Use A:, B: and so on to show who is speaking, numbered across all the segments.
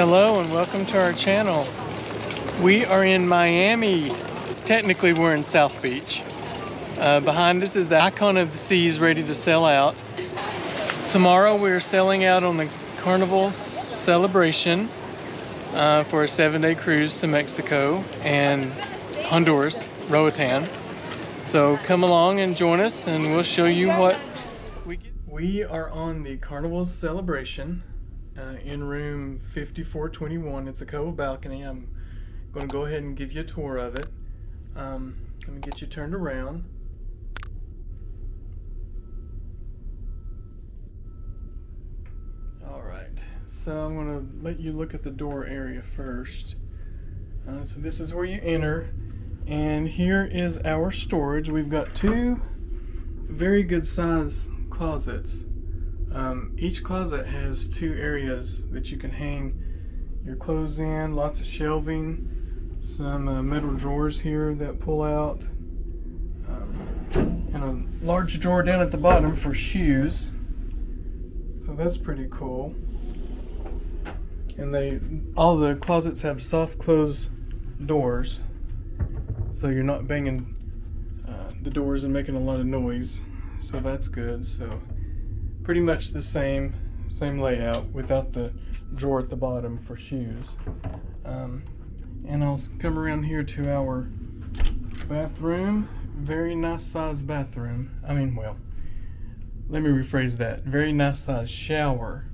A: Hello and welcome to our channel. We are in Miami. Technically we're in South Beach. Behind us is the Icon of the Seas ready to sell out. Tomorrow we're selling out on the Carnival Celebration for a 7-day cruise to Mexico and Honduras, Roatan. So come along and join us and we'll show you what we get. We are on the Carnival Celebration in room 5421. It's a cove balcony. I'm going to go ahead and give you a tour of it. Let me get you turned around. Alright, so I'm going to let you look at the door area first. So this is where you enter, and here is our storage. We've got two very good size closets. Each closet has two areas that you can hang your clothes in, lots of shelving, some metal drawers here that pull out, and a large drawer down at the bottom for shoes. So that's pretty cool. And all the closets have soft close doors, so you're not banging the doors and making a lot of noise. So that's good. So pretty much the same layout without the drawer at the bottom for shoes. And I'll come around here to our bathroom. Very nice sized bathroom. Well, let me rephrase that. Very nice sized shower.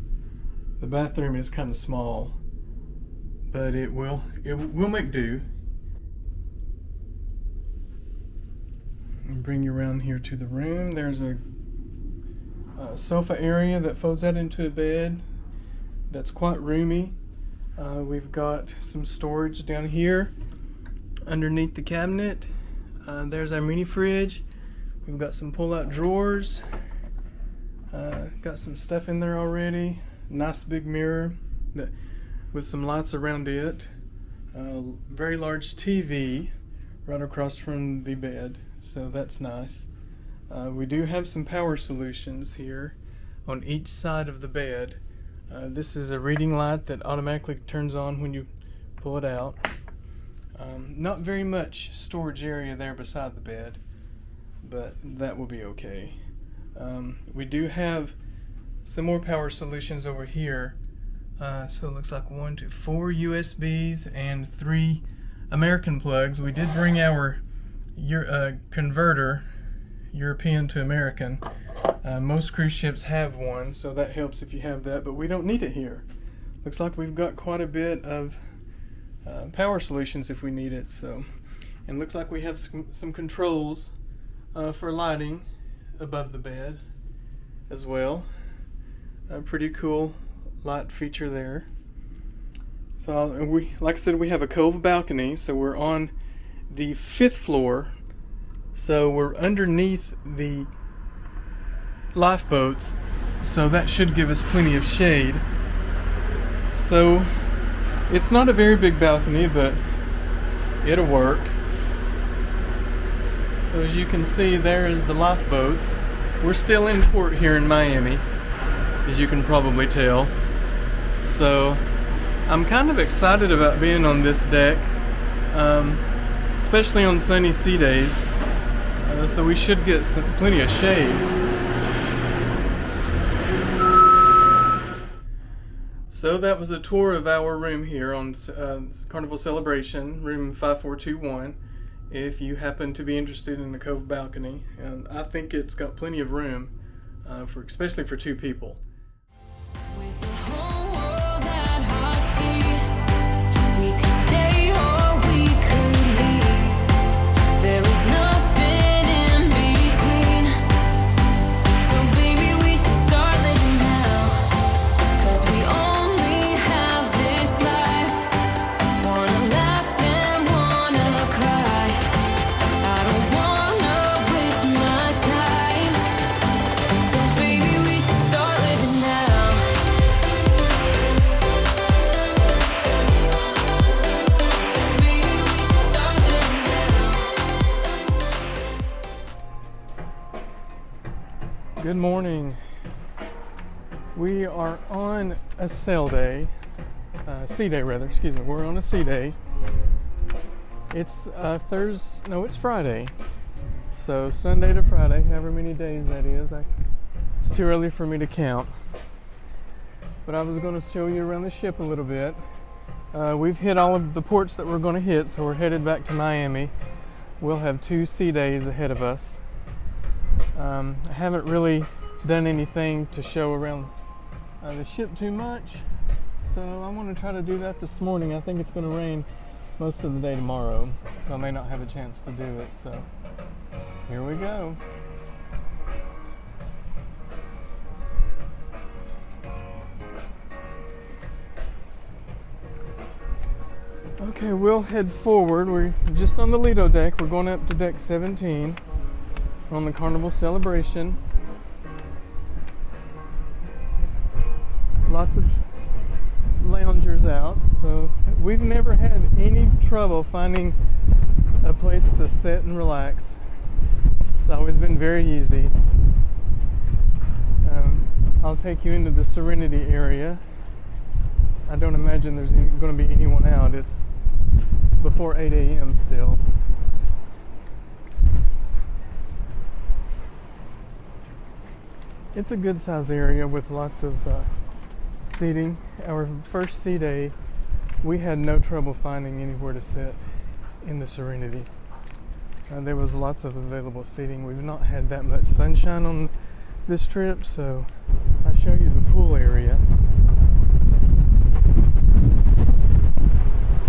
A: The bathroom is kind of small, but it will make do. And bring you around here to the room. There's a sofa area that folds out into a bed that's quite roomy. We've got some storage down here underneath the cabinet. There's our mini fridge. We've got some pull-out drawers. Got some stuff in there already. Nice big mirror with some lights around it. Very large TV right across from the bed, so that's nice. We do have some power solutions here on each side of the bed. This is a reading light that automatically turns on when you pull it out. Not very much storage area there beside the bed, but that will be okay. We do have some more power solutions over here. So it looks like 4 USBs and 3 American plugs. We did bring our converter, European to American. Most cruise ships have one, so that helps if you have that, but we don't need it here. Looks like we've got quite a bit of power solutions if we need it. So, and looks like we have some controls for lighting above the bed as well. A pretty cool light feature there. So like I said, we have a cove balcony, so we're on the 5th floor. So we're underneath the lifeboats, so that should give us plenty of shade. So it's not a very big balcony, but it'll work. So as you can see, there is the lifeboats. We're still in port here in Miami, as you can probably tell. So I'm kind of excited about being on this deck, especially on sunny sea days. So we should get plenty of shade. So that was a tour of our room here on Carnival Celebration, room 5421. If you happen to be interested in the cove balcony, and I think it's got plenty of room, especially for 2 people. Good morning. We are on a sale day sea day rather, excuse me. We're on a sea day. It's Thursday, no, it's Friday. So Sunday to Friday, however many days that is. It's too early for me to count. But I was going to show you around the ship a little bit. We've hit all of the ports that we're going to hit, so we're headed back to Miami. We'll have 2 sea days ahead of us. I haven't really done anything to show around the ship too much, so I want to try to do that this morning. I think it's going to rain most of the day tomorrow, so I may not have a chance to do it. So here we go. Okay, we'll head forward. We're just on the Lido deck. We're going up to deck 17 on the Carnival Celebration. Lots of loungers out, so we've never had any trouble finding a place to sit and relax. It's always been very easy. I'll take you into the Serenity area. I don't imagine there's going to be anyone out. It's before 8 a.m. still. It's a good size area with lots of seating. Our first sea day, we had no trouble finding anywhere to sit in the Serenity. There was lots of available seating. We've not had that much sunshine on this trip, so I'll show you the pool area.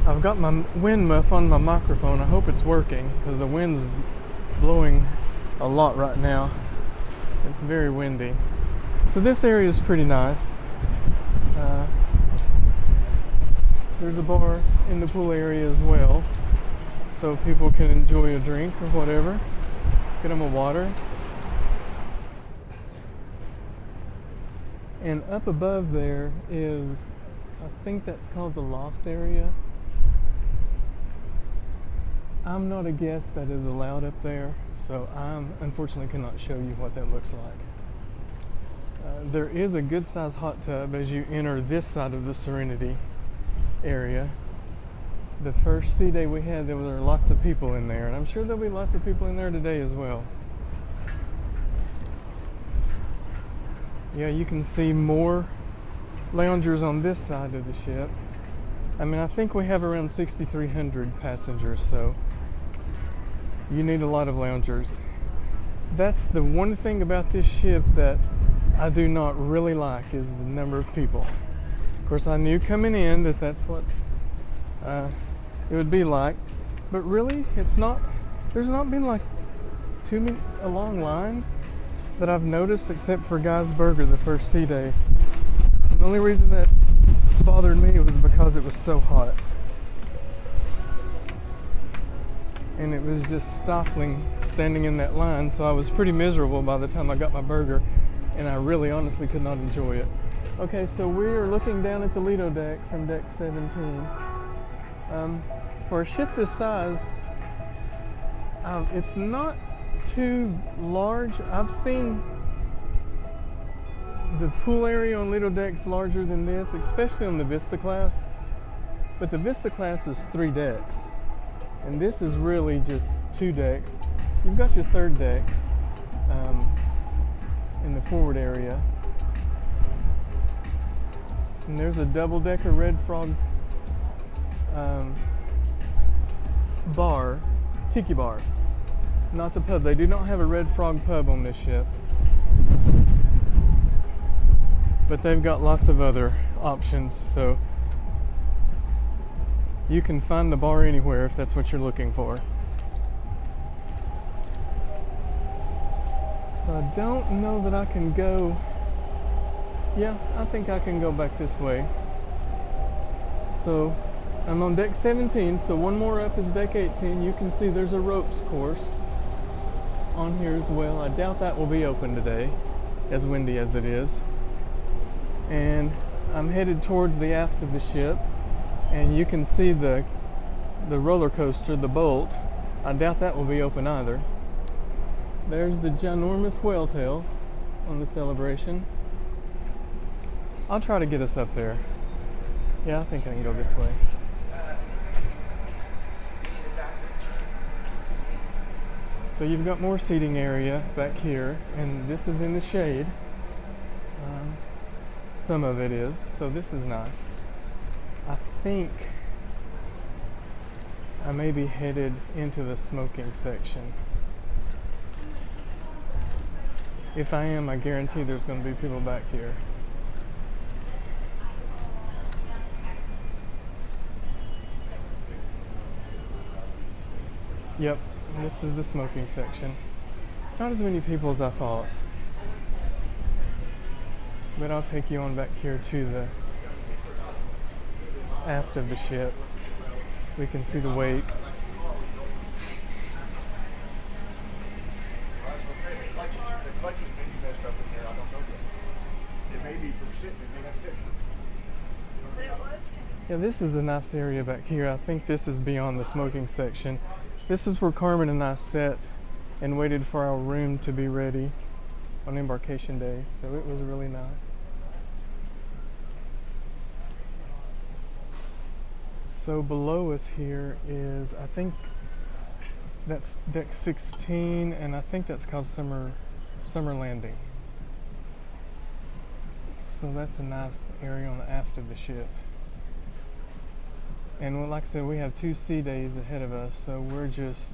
A: I've got my wind muff on my microphone. I hope it's working because the wind's blowing a lot right now. It's very windy. So this area is pretty nice. There's a bar in the pool area as well, so people can enjoy a drink or whatever. Get them a water. And up above there is, I think that's called the loft area. I'm not a guest that is allowed up there, so I unfortunately cannot show you what that looks like. There is a good sized hot tub as you enter this side of the Serenity area. The first sea day we had, there were lots of people in there, and I'm sure there'll be lots of people in there today as well. Yeah, you can see more loungers on this side of the ship. I mean, I think we have around 6,300 passengers, so you need a lot of loungers. That's the one thing about this ship that I do not really like, is the number of people. Of course, I knew coming in that that's what it would be like, but really, it's not. There's not been like a long line that I've noticed, except for Guy's Burger the first sea day. And the only reason that bothered me was because it was so hot, and it was just stifling standing in that line, so I was pretty miserable by the time I got my burger, and I really honestly could not enjoy it. Okay, so we're looking down at the Lido deck from deck 17. For a ship this size, it's not too large. I've seen the pool area on Lido decks larger than this, especially on the Vista class. But the Vista class is 3 decks, and this is really just 2 decks. You've got your 3rd deck in the forward area, and there's a double-decker Red Frog bar, tiki bar. Not the pub. They do not have a Red Frog pub on this ship, but they've got lots of other options, so you can find the bar anywhere if that's what you're looking for. So I don't know that I can go. Yeah, I think I can go back this way. So I'm on deck 17, so one more up is deck 18. You can see there's a ropes course on here as well. I doubt that will be open today, as windy as it is. And I'm headed towards the aft of the ship, and you can see the roller coaster, the Bolt. I doubt that will be open either. There's the ginormous whale tail on the Celebration. I'll try to get us up there. Yeah, I think I can go this way. So you've got more seating area back here, and this is in the shade. Some of it is, so this is nice. I think I may be headed into the smoking section. If I am, I guarantee there's going to be people back here. Yep, this is the smoking section. Not as many people as I thought. But I'll take you on back here to the aft of the ship. We can see the wake.
B: The clutches may be messed up in here. I don't know yet. It may be from sitting. It may have sitting.
A: Yeah, this is a nice area back here. I think this is beyond the smoking section. This is where Carmen and I sat and waited for our room to be ready on embarkation day. So it was really nice. So below us here is, I think that's deck 16, and I think that's called Summer Landing. So that's a nice area on the aft of the ship. And like I said, we have 2 sea days ahead of us, so we're just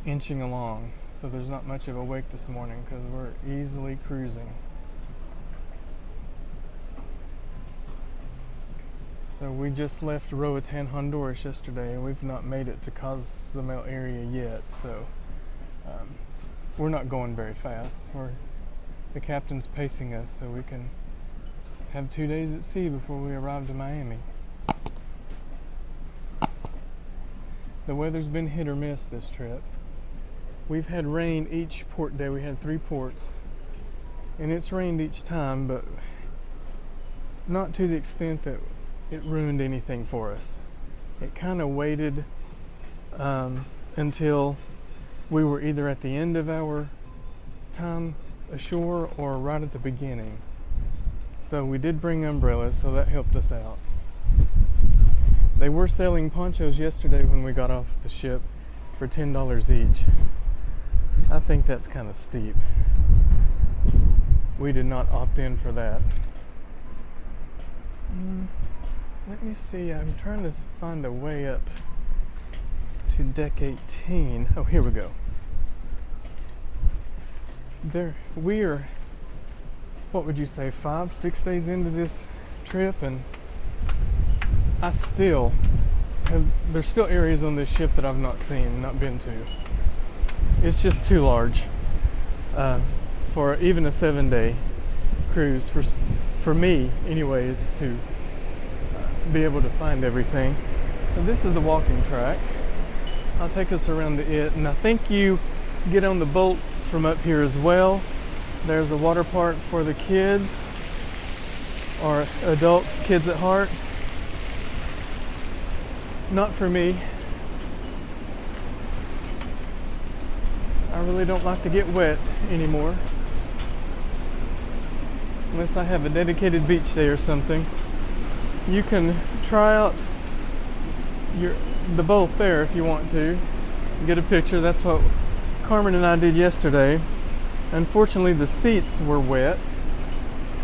A: inching along. So there's not much of a wake this morning because we're easily cruising. So we just left Roatan, Honduras yesterday, and we've not made it to Cozumel area yet. So we're not going very fast. The captain's pacing us so we can have 2 days at sea before we arrive to Miami. The weather's been hit or miss this trip. We've had rain each port day. We had 3 ports, and it's rained each time, but not to the extent that it ruined anything for us. It kind of waited until we were either at the end of our time ashore or right at the beginning. So we did bring umbrellas, so that helped us out. They were selling ponchos yesterday when we got off the ship for $10 each. I think that's kind of steep. We did not opt in for that. Let me see, I'm trying to find a way up to deck 18. Oh, here we go. We are, what would you say, 5-6 days into this trip, and there's still areas on this ship that I've not seen, not been to. It's just too large for even a 7-day cruise, for me anyways, to be able to find everything. So this is the walking track. I'll take us around to it, and I think you get on the boat from up here as well. There's a water park for the kids, or adults, kids at heart. Not for me. I really don't like to get wet anymore, unless I have a dedicated beach day or something. You can try out the boat there if you want to get a picture. That's what Carmen and I did yesterday. Unfortunately, the seats were wet.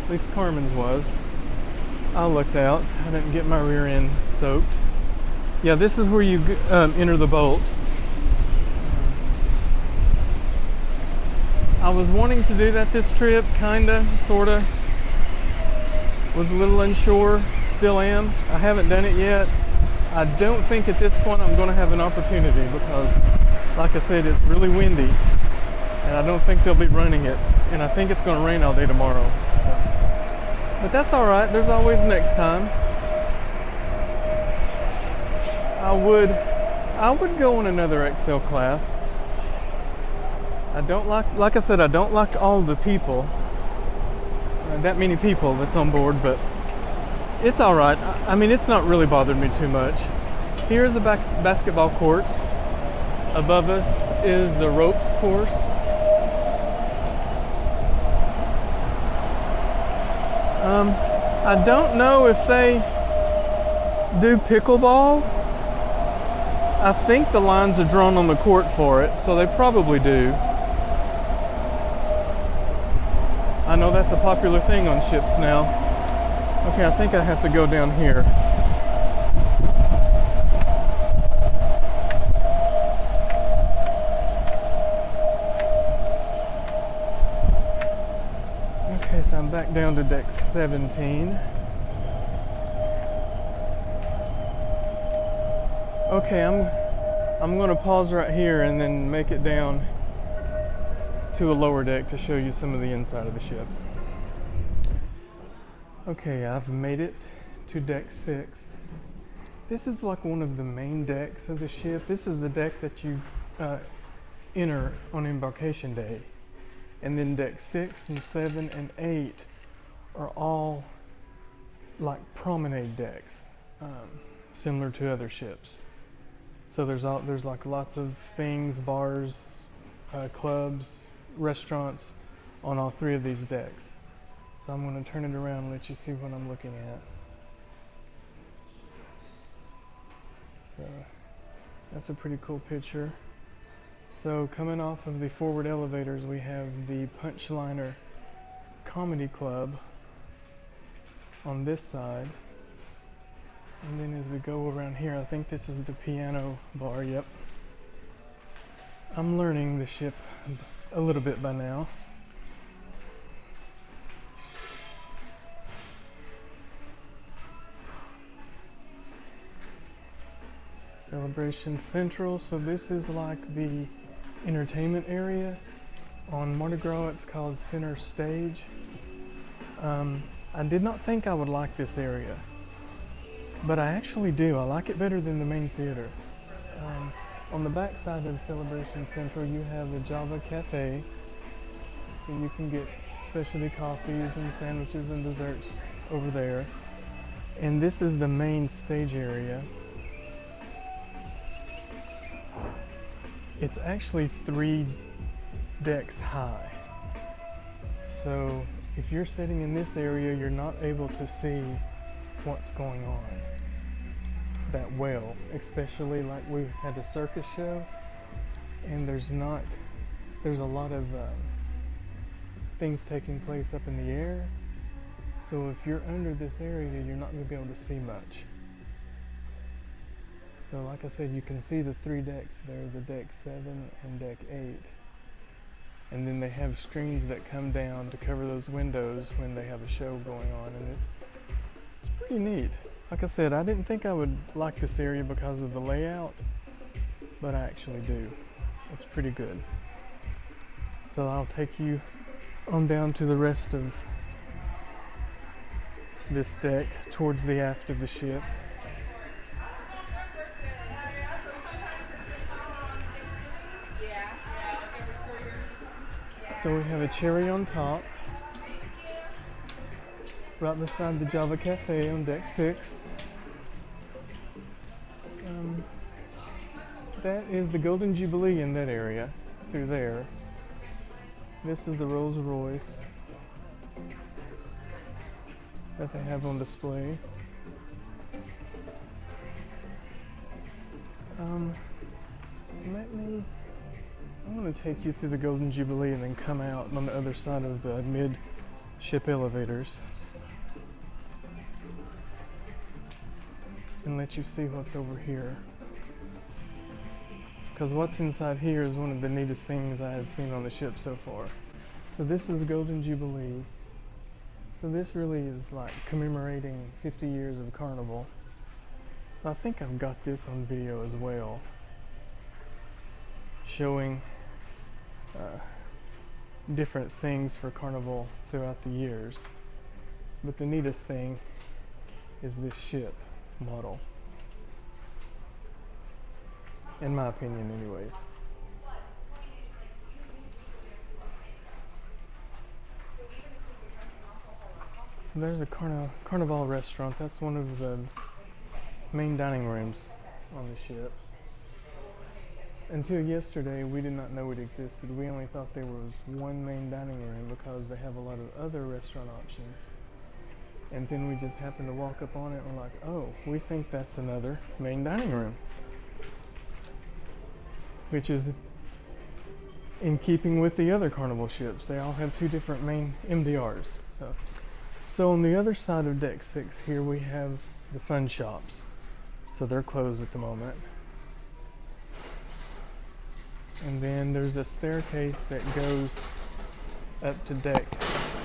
A: At least Carmen's was. I looked out. I didn't get my rear end soaked. Yeah, this is where you enter the boat. I was wanting to do that this trip, kinda, sorta. Was a little unsure, still am. I haven't done it yet. I don't think at this point I'm going to have an opportunity because, like I said, it's really windy, and I don't think they'll be running it. And I think it's going to rain all day tomorrow. So. But that's all right. There's always next time. I would go on another XL class. I don't like I said, I don't like all the people. That many people that's on board, but it's all right. I mean, it's not really bothered me too much. Here's the basketball courts. Above us is the ropes course. I don't know if they do pickleball. I think the lines are drawn on the court for it, so they probably do. I know that's a popular thing on ships now. Okay, I think I have to go down here. Okay, so I'm back down to deck 17. Okay, I'm going to pause right here and then make it down to a lower deck to show you some of the inside of the ship. Okay, I've made it to deck 6. This is like one of the main decks of the ship. This is the deck that you enter on embarkation day. And then deck 6 and 7 and 8 are all like promenade decks, similar to other ships. So there's like lots of things, bars, clubs, restaurants on all 3 of these decks. So I'm going to turn it around and let you see what I'm looking at. So that's a pretty cool picture. So coming off of the forward elevators, we have the Punchliner Comedy Club on this side. And then as we go around here, I think this is the piano bar, yep. I'm learning the ship a little bit by now. Celebration Central, so this is like the entertainment area. On Mardi Gras it's called Center Stage. I did not think I would like this area, but I actually do. I like it better than the main theater. On the back side of Celebration Central you have the Java Cafe, so you can get specialty coffees and sandwiches and desserts over there. And this is the main stage area. It's actually 3 decks high. So if you're sitting in this area, you're not able to see what's going on that well, especially like we had a circus show, and there's a lot of things taking place up in the air. So if you're under this area, you're not going to be able to see much. So like I said, you can see the 3 decks there, the deck 7 and deck 8. And then they have screens that come down to cover those windows when they have a show going on, and it's pretty neat. Like I said, I didn't think I would like this area because of the layout, but I actually do. It's pretty good. So I'll take you on down to the rest of this deck towards the aft of the ship. So we have a cherry on top, right beside the Java Cafe on deck 6. That is the Golden Jubilee in that area, through there. This is the Rolls Royce that they have on display. I'm going to take you through the Golden Jubilee and then come out on the other side of the mid-ship elevators and let you see what's over here. Because what's inside here is one of the neatest things I have seen on the ship so far. So this is the Golden Jubilee. So this really is like commemorating 50 years of Carnival. I think I've got this on video as well, showing different things for Carnival throughout the years. But the neatest thing is this ship model, in my opinion anyways. So there's a Carnival restaurant. That's one of the main dining rooms on the ship. Until yesterday, we did not know it existed. We only thought there was one main dining room because they have a lot of other restaurant options. And then we just happened to walk up on it and we're like, oh, we think that's another main dining room, which is in keeping with the other Carnival ships. They all have two different main MDRs. So on the other side of deck 6 here we have the fun shops. So they're closed at the moment. And then there's a staircase that goes up to deck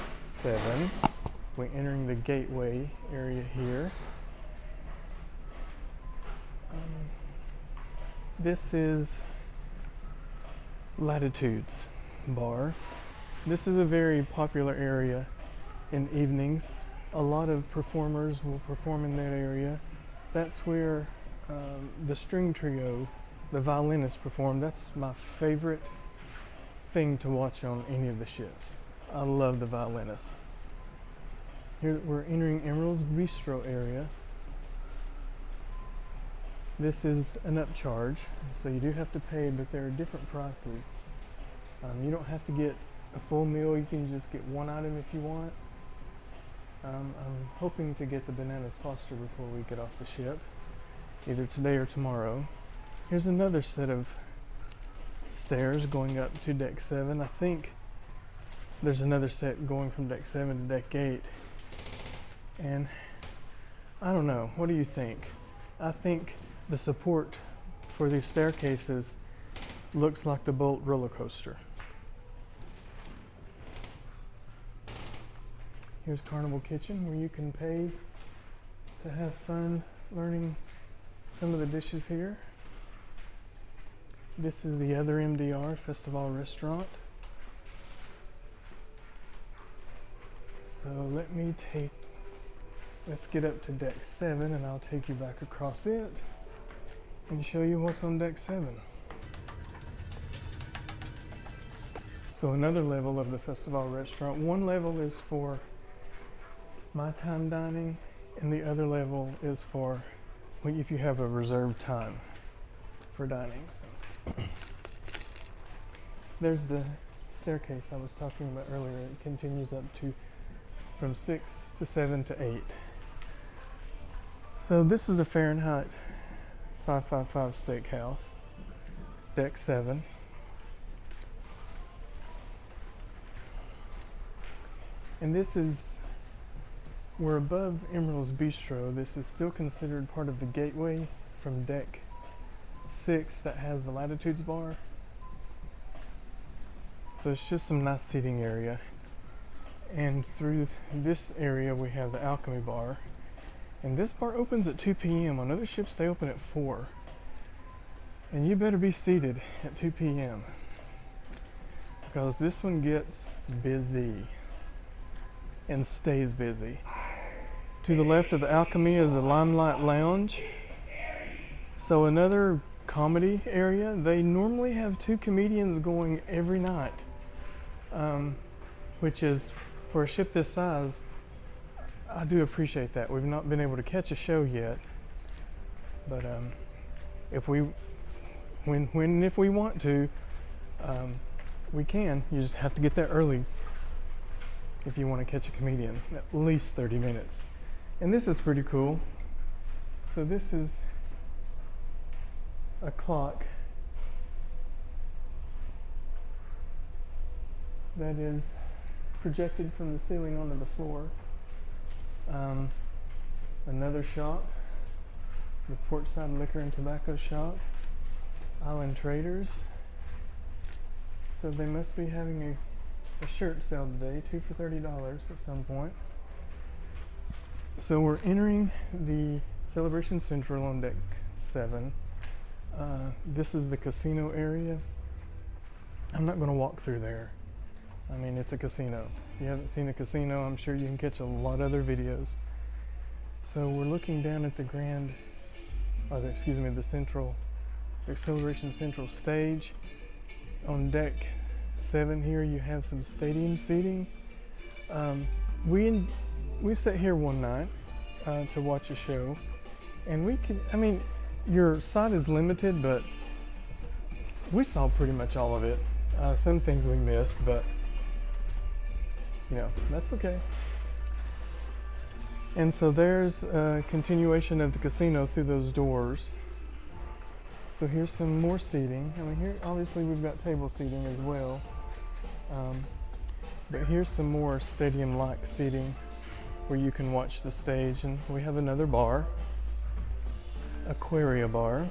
A: 7. We're entering the gateway area here. This is Latitudes Bar. This is a very popular area in evenings. A lot of performers will perform in that area. That's where the string trio, the violinists, perform. That's my favorite thing to watch on any of the ships. I love the violinists. Here we're entering Emeril's Bistro area. This is an upcharge, so you do have to pay, but there are different prices. You don't have to get a full meal, you can just get one item if you want. I'm hoping to get the bananas Foster before we get off the ship, either today or tomorrow. Here's another set of stairs going up to deck 7. I think there's another set going from deck 7 to deck 8. And I don't know, what do you think? I think the support for these staircases looks like the Bolt roller coaster. Here's Carnival Kitchen, where you can pay to have fun learning some of the dishes here. This is the other MDR, Festival Restaurant. So let's get up to deck 7 and I'll take you back across it and show you what's on deck 7. So another level of the Festival Restaurant. One level is for my time dining, and the other level is for if you have a reserved time for dining. So there's the staircase I was talking about earlier. It continues up to from 6 to 7 to 8. So this is the Fahrenheit 555 Steakhouse, deck 7. And we're above Emeril's Bistro. This is still considered part of the gateway from deck 6 that has the Latitudes Bar. So it's just some nice seating area. And through this area we have the Alchemy Bar. And this bar opens at 2 p.m. On other ships they open at 4. And you better be seated at 2 p.m. because this one gets busy and stays busy. To the left of the Alchemy is the Limelight Lounge. So another comedy area. They normally have 2 comedians going every night, which is, for a ship this size, I do appreciate that. We've not been able to catch a show yet, but if we want to, we can. You just have to get there early if you want to catch a comedian, at least 30 minutes. And this is pretty cool. So this is a clock that is projected from the ceiling onto the floor. Another shop, the Portside Liquor and Tobacco Shop, Island Traders. So they must be having a shirt sale today, 2 for $30 at some point. So we're entering the Celebration Central on deck 7. This is the casino area. I'm not going to walk through there. I mean, it's a casino. If you haven't seen a casino, I'm sure you can catch a lot of other videos. So we're looking down at the the Celebration Central stage. On deck 7 here, you have some stadium seating. We sat here one night to watch a show, and your sight is limited, but we saw pretty much all of it. Some things we missed, but that's okay. And so there's a continuation of the casino through those doors. So here's some more seating. I mean, here obviously we've got table seating as well. But here's some more stadium-like seating where you can watch the stage. And we have another bar, Aquaria Bar.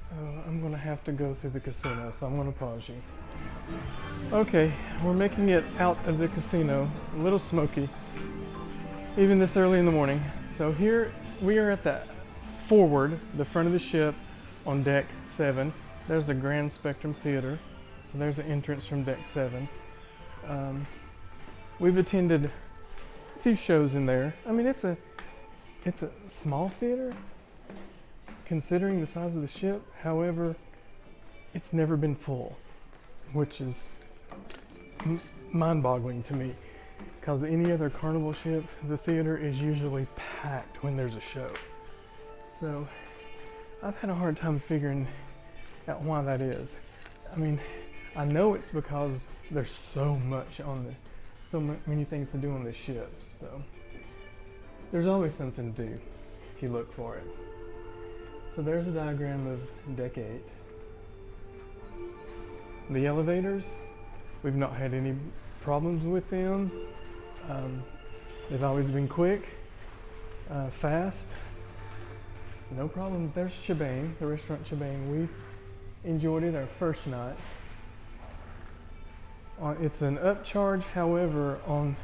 A: So I'm gonna have to go through the casino, so I'm gonna pause you. Okay, we're making it out of the casino, a little smoky, even this early in the morning. So here we are at the front of the ship on deck 7. There's the Grand Spectrum Theater, so there's an entrance from deck 7. We've attended a few shows in there. I mean, it's a small theater considering the size of the ship. However, it's never been full, which is mind-boggling to me, because any other Carnival ship, the theater is usually packed when there's a show. So I've had a hard time figuring out why that is. I mean, I know it's because there's so many things to do on this ship. So there's always something to do if you look for it. So there's a diagram of deck 8. The elevators, we've not had any problems with them. They've always been quick, fast, no problems. There's Chibane, the restaurant Chibane. We enjoyed it our first night. It's an upcharge, however, on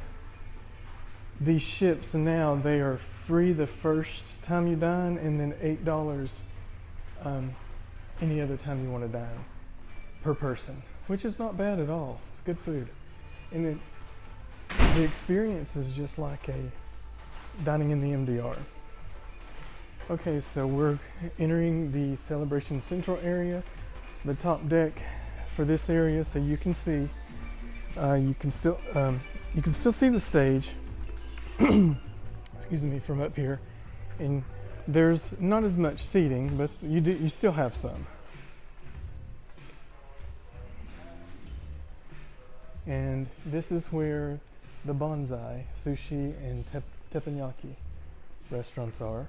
A: these ships now they are free the first time you dine, and then $8 any other time you want to dine per person, which is not bad at all. It's good food, and the experience is just like dining in the MDR. Okay, so we're entering the Celebration Central area, the top deck for this area, so you can see you can still see the stage excuse me, from up here, and there's not as much seating, but you still have some. And this is where the Bonsai sushi and teppanyaki restaurants are.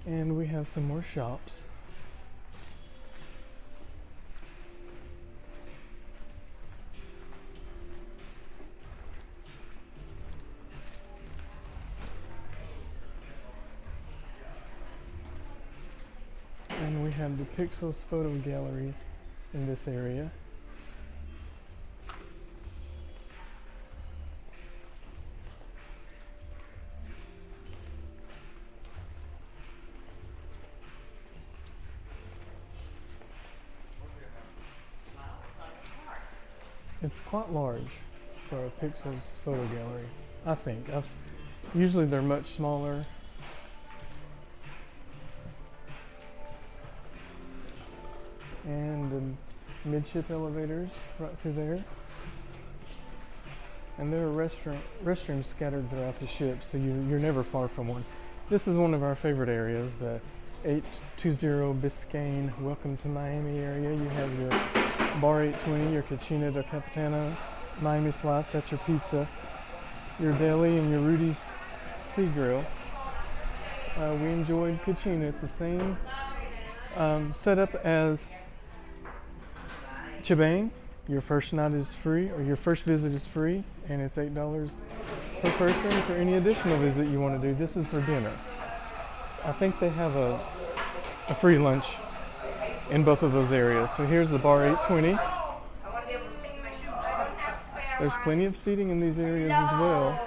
A: And we have some more shops. And we have the Pixels photo gallery in this area. It's quite large for a Pixels photo gallery, I think. Usually they're much smaller. And the midship elevators right through there. And there are restrooms scattered throughout the ship, so you're never far from one. This is one of our favorite areas, the 820 Biscayne Welcome to Miami area. You have your Bar 820, your Cucina del Capitano, Miami Slice, that's your pizza, your deli, and your Rudy's Sea Grill. We enjoyed Cucina. It's the same setup as Chibane. Your first night is free, or your first visit is free, and it's $8 per person for any additional visit you want to do. This is for dinner. I think they have a free lunch in both of those areas. So here's the Bar 820. There's plenty of seating in these areas as well.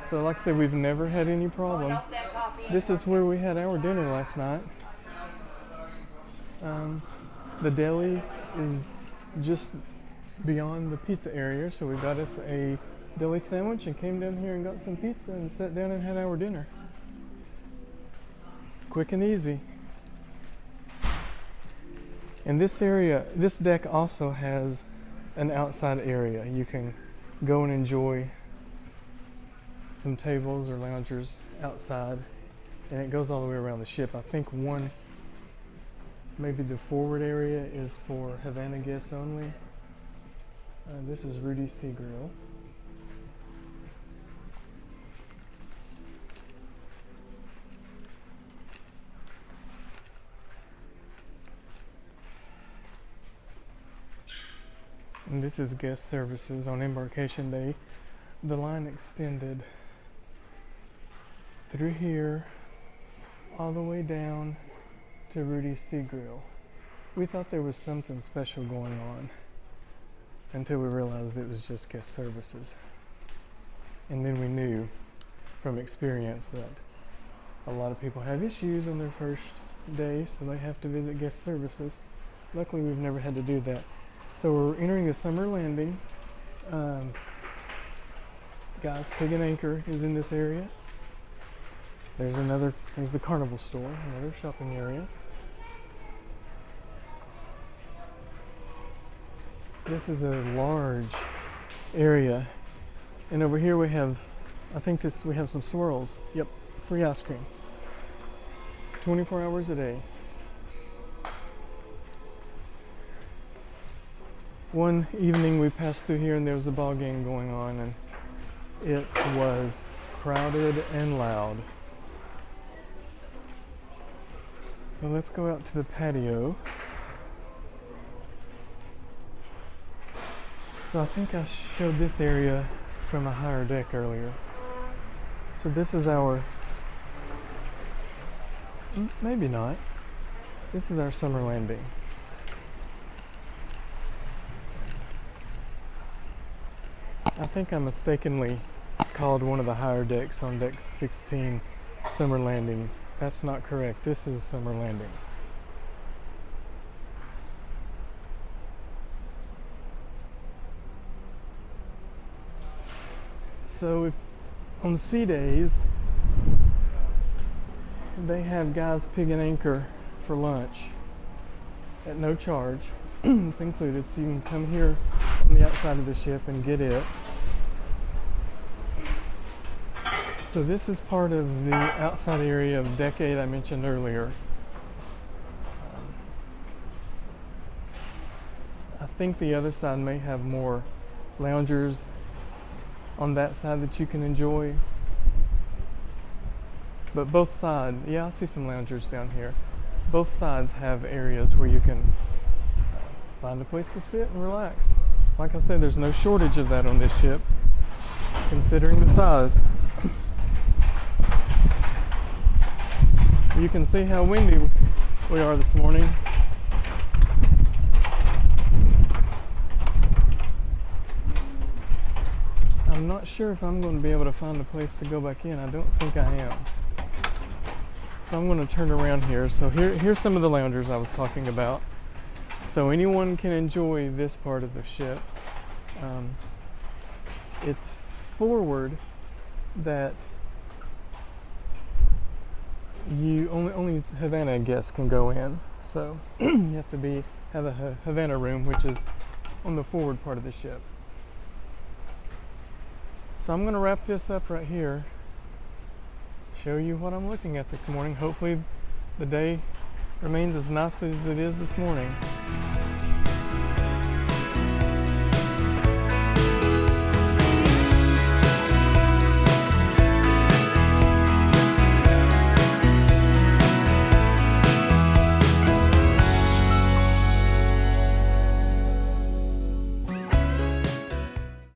A: So like I said, we've never had any problem. This is where we had our dinner last night. The deli is just beyond the pizza area, so we got us a deli sandwich and came down here and got some pizza and sat down and had our dinner. Quick and easy. And this area, this deck also has an outside area. You can go and enjoy some tables or loungers outside and it goes all the way around the ship. I think maybe the forward area is for Havana guests only. This is Rudy's Sea Grill. And this is guest services on embarkation day. The line extended through here all the way down to Rudy's Sea Grill. We thought there was something special going on until we realized it was just guest services. And then we knew from experience that a lot of people have issues on their first day, so they have to visit guest services. Luckily, we've never had to do that. So we're entering the summer landing. Guys, Pig and Anchor is in this area. There's the Carnival store, another shopping area. This is a large area. And over here we have, we have some swirls. Yep, free ice cream. 24 hours a day. One evening we passed through here and there was a ball game going on, and it was crowded and loud. So let's go out to the patio. So I think I showed this area from a higher deck earlier. So this is maybe not. This is our summer landing. I think I mistakenly called one of the higher decks on deck 16 summer landing. That's not correct. This is summer landing. So if on sea days they have Guys Pig and Anchor for lunch at no charge. It's included, so you can come here on the outside of the ship and get it. So this is part of the outside area of Deck 8 I mentioned earlier. I think the other side may have more loungers on that side that you can enjoy. But both sides, yeah, I see some loungers down here. Both sides have areas where you can find a place to sit and relax. Like I said, there's no shortage of that on this ship, considering the size. You can see how windy we are this morning. I'm not sure if I'm going to be able to find a place to go back in. I don't think I am. So I'm going to turn around here. So here's some of the loungers I was talking about. So anyone can enjoy this part of the ship. It's forward that you only Havana guests can go in. So you have to have a Havana room, which is on the forward part of the ship. So I'm going to wrap this up right here. Show you what I'm looking at this morning. Hopefully the day remains as nice as it is this morning.